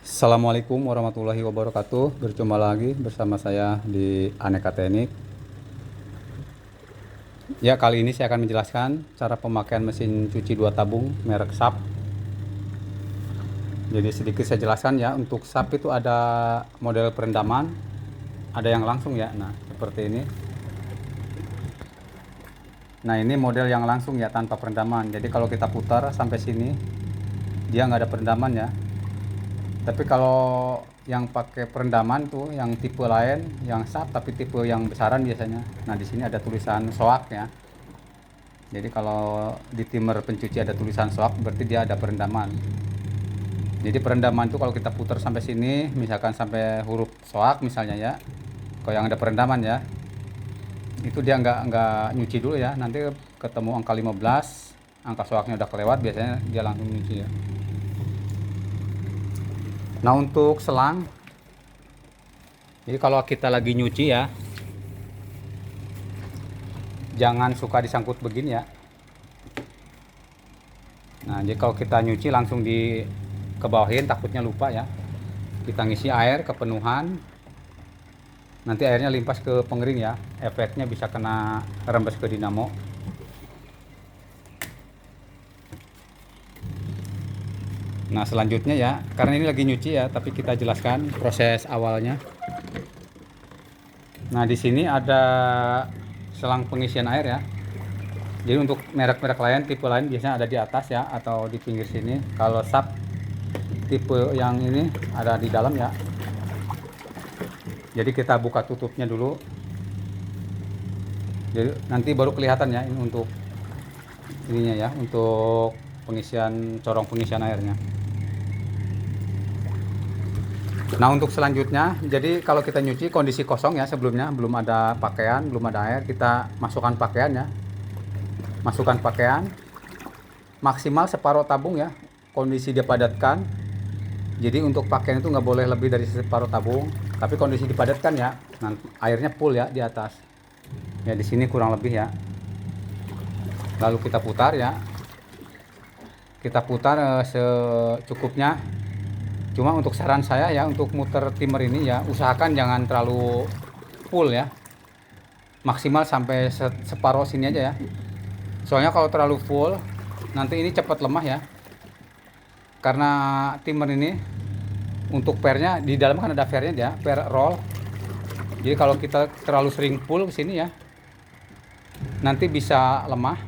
Assalamualaikum warahmatullahi wabarakatuh. Berjumpa lagi bersama saya di Aneka Teknik. Ya, kali ini saya akan menjelaskan cara pemakaian mesin cuci 2 tabung merek SAP. Jadi sedikit saya jelaskan ya, untuk SAP itu ada model perendaman, ada yang langsung ya. Nah, seperti ini. Nah, ini model yang langsung ya, tanpa perendaman. Jadi kalau kita putar sampai sini, dia nggak ada perendaman ya. Tapi kalau yang pakai perendaman tuh yang tipe lain, yang SAP tapi tipe yang besaran biasanya. Nah, di sini ada tulisan SOAK ya. Jadi kalau di timer pencuci ada tulisan SOAK, berarti dia ada perendaman. Jadi perendaman tuh kalau kita putar sampai sini, misalkan sampai huruf SOAK misalnya ya. Kalau yang ada perendaman ya, itu dia nggak nyuci dulu ya. Nanti ketemu angka 15, angka SOAK-nya udah kelewat, biasanya dia langsung nyuci ya. Nah, untuk selang, jadi kalau kita lagi nyuci ya, jangan suka disangkut begini ya. Nah, jadi kalau kita nyuci langsung kebawahin, takutnya lupa ya. Kita ngisi air kepenuhan, nanti airnya limpas ke pengering ya. Efeknya bisa kena rembes ke dinamo. Nah, selanjutnya ya, karena ini lagi nyuci ya, tapi kita jelaskan proses awalnya. Nah, di sini ada selang pengisian air ya. Jadi untuk merek-merek lain, tipe lain biasanya ada di atas ya, atau di pinggir sini. Kalau SAP tipe yang ini ada di dalam ya. Jadi kita buka tutupnya dulu. Jadi nanti baru kelihatan ya, ini untuk ininya ya, untuk pengisian, corong pengisian airnya. Nah, untuk selanjutnya, jadi kalau kita nyuci kondisi kosong ya, sebelumnya belum ada pakaian, belum ada air, kita masukkan pakaian ya. Masukkan pakaian maksimal separuh tabung ya, kondisi dipadatkan. Jadi untuk pakaian itu nggak boleh lebih dari separuh tabung, tapi kondisi dipadatkan ya. Nanti airnya full ya di atas ya, di sini kurang lebih ya. Lalu kita putar ya, kita putar secukupnya. Cuma untuk saran saya ya, untuk muter timer ini ya, usahakan jangan terlalu full ya, maksimal sampai separuh sini aja ya. Soalnya kalau terlalu full, nanti ini cepat lemah ya. Karena timer ini untuk pernya di dalam kan ada pernya ya, per roll. Jadi kalau kita terlalu sering full ke sini ya, nanti bisa lemah,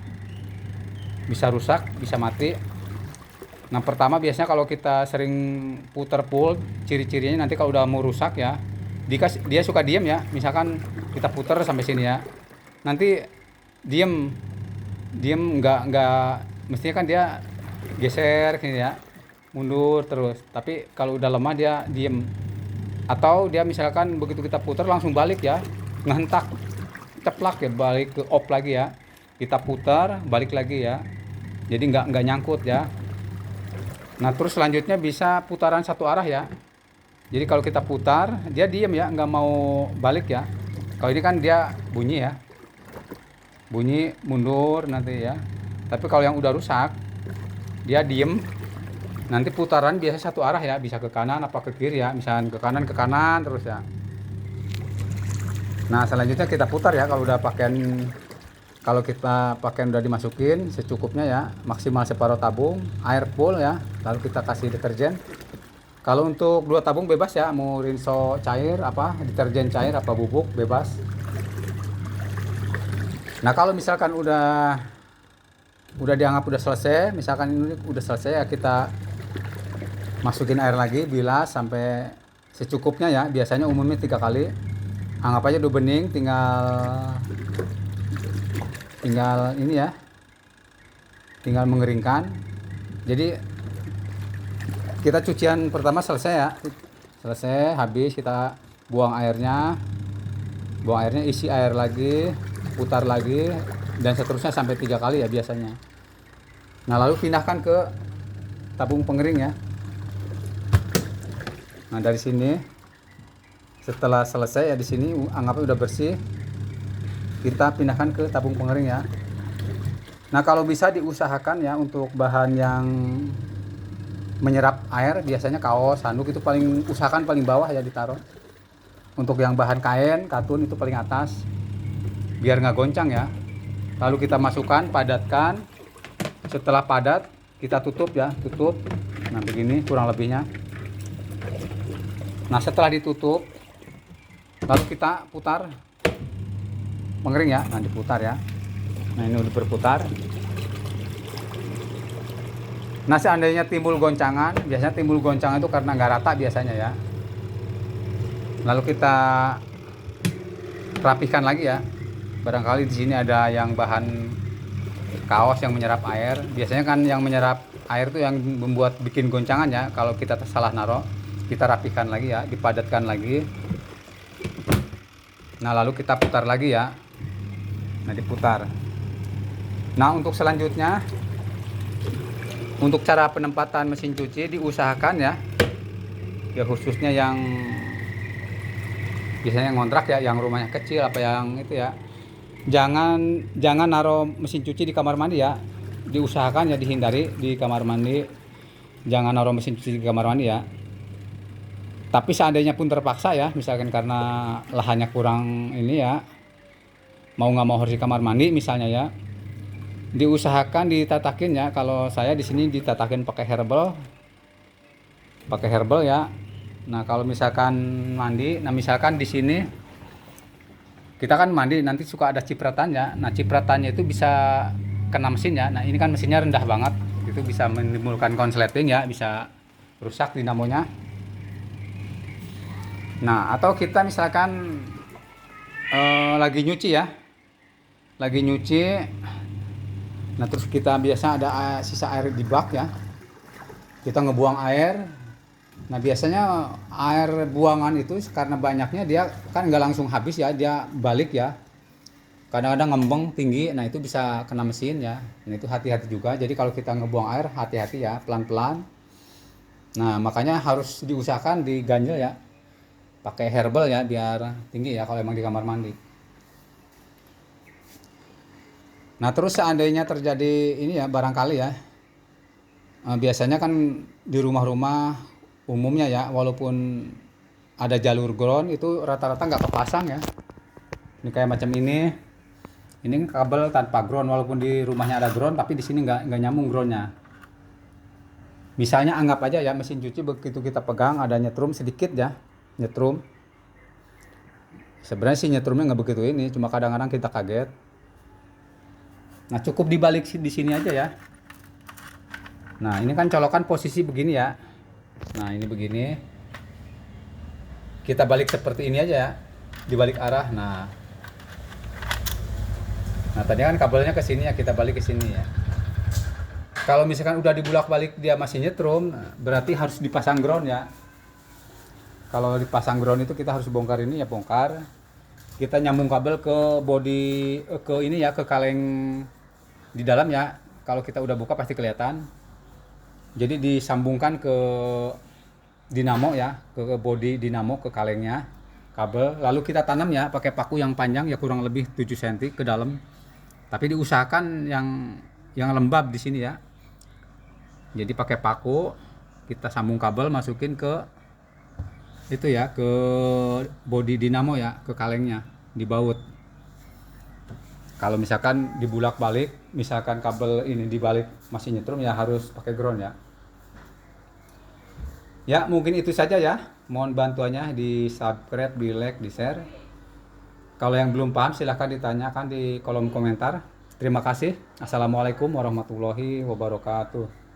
bisa rusak, bisa mati. Nah, pertama biasanya kalau kita sering putar full, ciri-cirinya nanti kalau udah mau rusak ya, dia suka diem ya. Misalkan kita putar sampai sini ya, nanti diem nggak mestinya kan dia geser gini ya, mundur terus. Tapi kalau udah lemah dia diem, atau dia misalkan begitu kita putar langsung balik ya, ngentak ceplak ya, balik ke off lagi ya. Kita putar balik lagi ya, jadi nggak nyangkut ya. Nah, terus selanjutnya bisa putaran satu arah ya. Jadi kalau kita putar dia diem ya, nggak mau balik ya. Kalau ini kan dia bunyi ya, bunyi mundur nanti ya. Tapi kalau yang udah rusak dia diem, nanti putaran biasa satu arah ya, bisa ke kanan apa ke kiri ya, misalnya ke kanan terus ya. Nah, selanjutnya kita putar ya, kalau kita pakaian udah dimasukin secukupnya ya, maksimal separuh tabung, air full ya, lalu kita kasih deterjen. Kalau untuk 2 tabung bebas ya, mau rinso cair apa, deterjen cair apa bubuk bebas. Nah, kalau misalkan udah dianggap udah selesai, misalkan ini udah selesai ya, kita masukin air lagi, bilas sampai secukupnya ya. Biasanya umumnya 3 kali. Anggap aja udah bening, tinggal ini ya, tinggal mengeringkan. Jadi kita cucian pertama selesai ya, selesai habis kita buang airnya, isi air lagi, putar lagi, dan seterusnya sampai 3 kali ya biasanya. Nah, lalu pindahkan ke tabung pengering ya. Nah, dari sini setelah selesai ya, di sini anggapnya udah bersih, kita pindahkan ke tabung pengering ya. Nah, kalau bisa diusahakan ya, untuk bahan yang menyerap air, biasanya kaos, handuk itu paling usahakan paling bawah ya ditaruh. Untuk yang bahan kain, katun itu paling atas, biar nggak goncang ya. Lalu kita masukkan, padatkan. Setelah padat, kita tutup ya, tutup. Nah begini kurang lebihnya. Nah setelah ditutup, lalu kita putar, mengering ya. Nah diputar ya. Nah ini udah berputar. Nah seandainya timbul goncangan, biasanya timbul goncangan itu karena nggak rata biasanya ya. Lalu kita rapihkan lagi ya. Barangkali di sini ada yang bahan kaos yang menyerap air. Biasanya kan yang menyerap air itu yang membuat bikin goncangan ya. Kalau kita salah naruh, kita rapihkan lagi ya, dipadatkan lagi. Nah lalu kita putar lagi ya. Nah diputar. Nah untuk selanjutnya, untuk cara penempatan mesin cuci diusahakan ya, ya khususnya yang biasanya ngontrak ya, yang rumahnya kecil apa yang itu ya, jangan naruh mesin cuci di kamar mandi ya. Diusahakan ya dihindari di kamar mandi, jangan naruh mesin cuci di kamar mandi ya. Tapi seandainya pun terpaksa ya, misalkan karena lahannya kurang ini ya, mau nggak mau harus di kamar mandi misalnya ya, diusahakan ditatakin ya. Kalau saya di sini ditatakin pakai herbal ya. Nah kalau misalkan mandi, nah misalkan di sini kita kan mandi nanti suka ada cipratannya. Nah cipratannya itu bisa kena mesin ya. Nah ini kan mesinnya rendah banget, itu bisa menimbulkan konsleting ya, bisa rusak dinamonya. Nah atau kita misalkan lagi nyuci ya, lagi nyuci. Nah terus kita biasa ada sisa air di bak ya, kita ngebuang air. Nah biasanya air buangan itu karena banyaknya dia kan nggak langsung habis ya, dia balik ya, kadang-kadang ngembeng tinggi. Nah itu bisa kena mesin ya. Nah itu hati-hati juga. Jadi kalau kita ngebuang air hati-hati ya, pelan-pelan. Nah makanya harus diusahakan diganjel ya, pakai herbal ya biar tinggi ya kalau emang di kamar mandi. Nah terus seandainya terjadi ini ya, barangkali ya, biasanya kan di rumah-rumah umumnya ya, walaupun ada jalur ground itu rata-rata nggak kepasang ya. Ini kayak macam ini kabel tanpa ground, walaupun di rumahnya ada ground tapi di sini nggak nyambung groundnya. Misalnya anggap aja ya mesin cuci begitu kita pegang ada nyetrum sedikit ya, nyetrum. Sebenarnya sih nyetrumnya nggak begitu ini, cuma kadang-kadang kita kaget. Nah cukup dibalik di sini aja ya. Nah ini kan colokan posisi begini ya. Nah ini begini. Kita balik seperti ini aja ya, dibalik arah. Nah tadi kan kabelnya ke sini ya, kita balik ke sini ya. Kalau misalkan udah dibulak-balik dia masih nyetrum, berarti harus dipasang ground ya. Kalau dipasang ground itu kita harus bongkar ini ya, bongkar. Kita nyambung kabel ke body, ke ini ya, ke kaleng di dalam ya. Kalau kita udah buka pasti kelihatan. Jadi disambungkan ke dinamo ya, ke body dinamo, ke kalengnya kabel. Lalu kita tanam ya pakai paku yang panjang ya, kurang lebih 7 cm ke dalam. Tapi diusahakan yang lembab di sini ya. Jadi pakai paku kita sambung kabel, masukin ke itu ya, ke body dinamo ya, ke kalengnya, dibaut. Kalau misalkan dibulak-balik, misalkan kabel ini dibalik masih nyetrum ya, harus pakai ground ya. Ya mungkin itu saja ya, mohon bantuannya di subscribe, di like, di share. Kalau yang belum paham silahkan ditanyakan di kolom komentar. Terima kasih. Assalamualaikum warahmatullahi wabarakatuh.